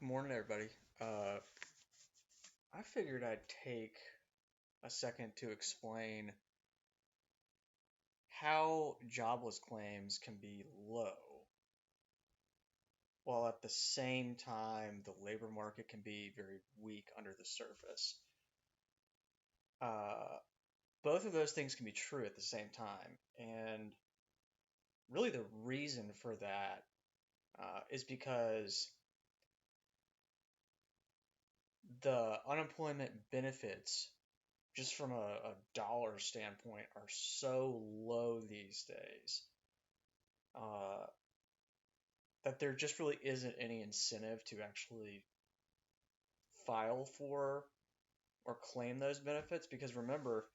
Good morning, everybody. Uh, I figured I'd take a second to explain how jobless claims can be low, while at the same time the labor market can be very weak under the surface. Uh, both of those things can be true at the same time, and really the reason for that is because the unemployment benefits just from a dollar standpoint, are so low these days uh, that there just really isn't any incentive to actually file for or claim those benefits. Because remember,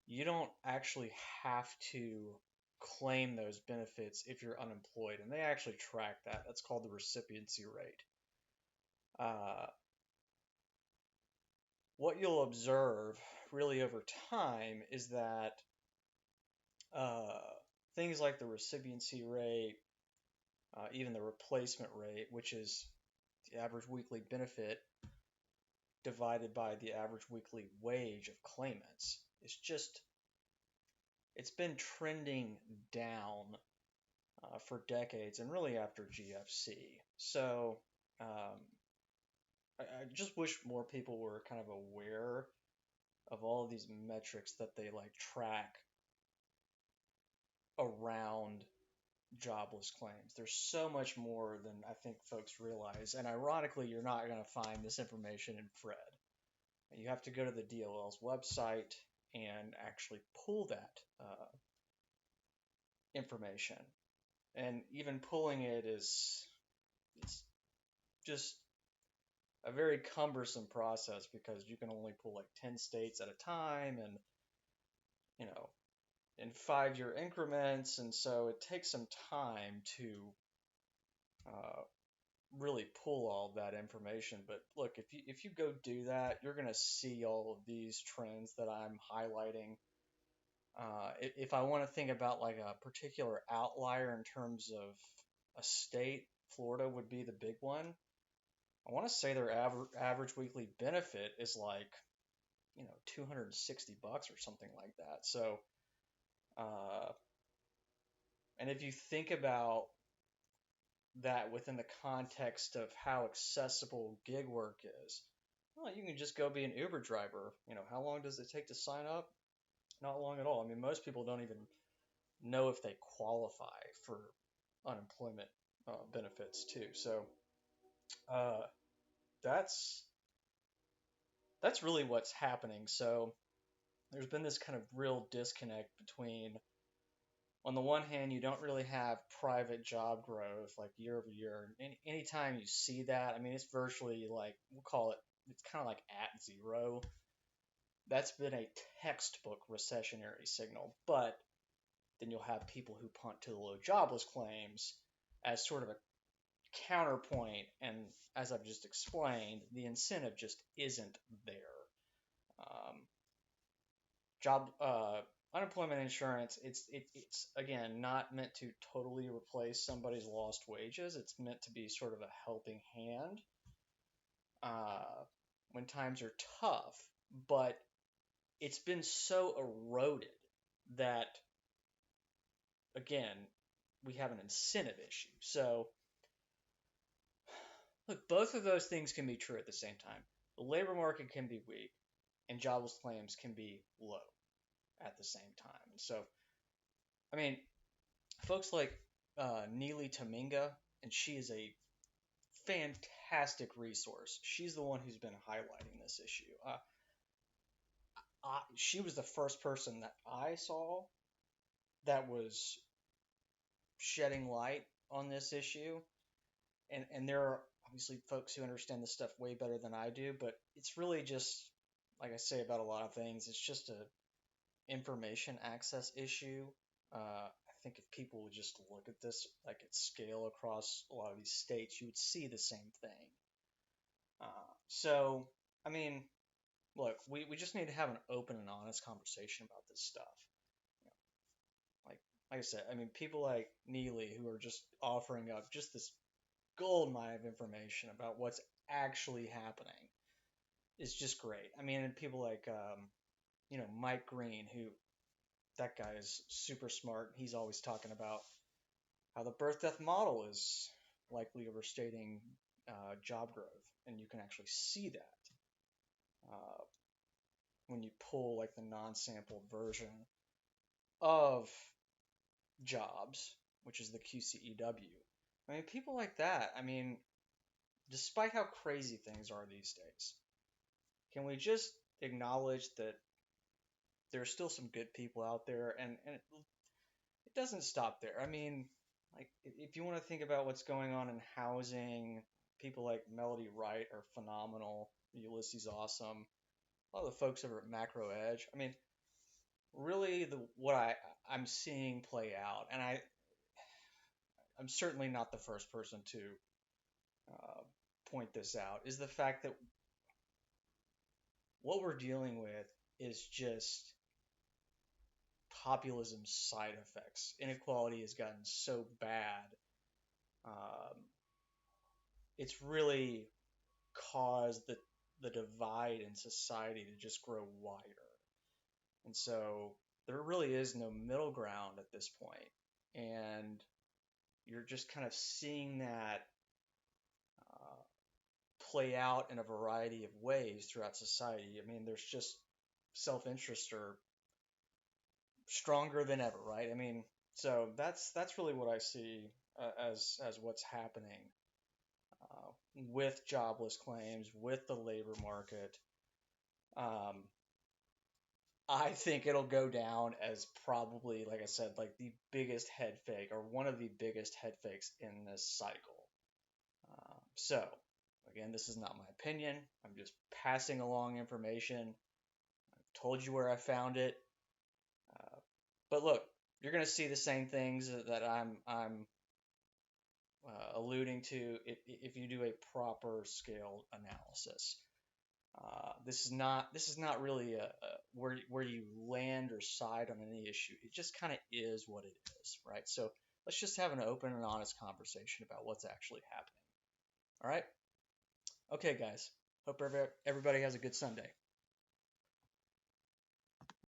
you don't actually have to claim those benefits if you're unemployed, and they actually track that. That's called the recipiency rate. Uh, what you'll observe really over time is that uh, things like the recipiency rate, even the replacement rate, which is the average weekly benefit divided by the average weekly wage of claimants, it's been trending down for decades and really after GFC. So um, I just wish more people were kind of aware of all of these metrics that they like track around jobless claims. There's so much more than I think folks realize. And ironically, you're not going to find this information in Fred. You have to go to the DOL's website and actually pull that information. And even pulling it is it's just a very cumbersome process because you can only pull like 10 states at a time and you know in 5 year increments, and so it takes some time to uh, really pull all that information. But look, if you go do that, you're gonna see all of these trends that I'm highlighting. If I want to think about like a particular outlier in terms of a state, Florida would be the big one. I want to say their average weekly benefit is like, 260 bucks or something like that. So, uh, and if you think about that within the context of how accessible gig work is, well, you can just go be an Uber driver. How long does it take to sign up? Not long at all. I mean, most people don't even know if they qualify for unemployment benefits too. So uh, that's that's really what's happening. So there's been this kind of real disconnect between, on the one hand, you don't really have private job growth like year over year. Anytime you see that, I mean, it's virtually like, we'll call it, it's kind of like at zero. That's been a textbook recessionary signal. But then you'll have people who punt to the low jobless claims as sort of a counterpoint. And as I've just explained, the incentive just isn't there. Um, job Unemployment insurance, it's again not meant to totally replace somebody's lost wages. It's meant to be sort of a helping hand uh, when times are tough. But it's been so eroded that, again, we have an incentive issue. So look, both of those things can be true at the same time. The labor market can be weak, and jobless claims can be low at the same time. And so, I mean, folks like Neely Taminga, and she is a fantastic resource. She's the one who's been highlighting this issue. She was the first person that I saw that was shedding light on this issue. And there are obviously folks who understand this stuff way better than I do, but it's really just, like I say about a lot of things, it's just a information access issue. I think if people would just look at this like at scale across a lot of these states, you would see the same thing. So, I mean, look, we just need to have an open and honest conversation about this stuff. You like I said, I mean, people like Neely who are just offering up just this gold mine of information about what's actually happening. It's just great. I mean, and people like Mike Green, who that guy is super smart. He's always talking about how the birth death model is likely overstating job growth, and you can actually see that uh, when you pull like the non-sampled version of jobs, which is the QCEW. I mean, people like that. I mean, despite how crazy things are these days, can we just acknowledge that there's still some good people out there, and it doesn't stop there. I mean, like if you want to think about what's going on in housing, people like Melody Wright are phenomenal. Ulysses Awesome. A lot of the folks over at Macro Edge. I mean, really the what I'm seeing play out, and I'm certainly not the first person to uh, point this out, is the fact that what we're dealing with is just populism side effects. Inequality has gotten so bad. Um, it's really caused the divide in society to just grow wider. And so there really is no middle ground at this point. And you're just kind of seeing that uh, play out in a variety of ways throughout society. I mean, there's just self-interest are stronger than ever, right? I mean, so that's really what I see as what's happening with jobless claims, with the labor market. Um, I think it'll go down as probably, like I said, like the biggest head fake or one of the biggest head fakes in this cycle. So, again, this is not my opinion. I'm just passing along information. I've told you where I found it. Uh, but look, you're going to see the same things that I'm alluding to if you do a proper scaled analysis. This is not really where you land or side on any issue. It just kind of is what it is, right? So let's just have an open and honest conversation about what's actually happening. All right? Okay, guys. Hope everybody has a good Sunday.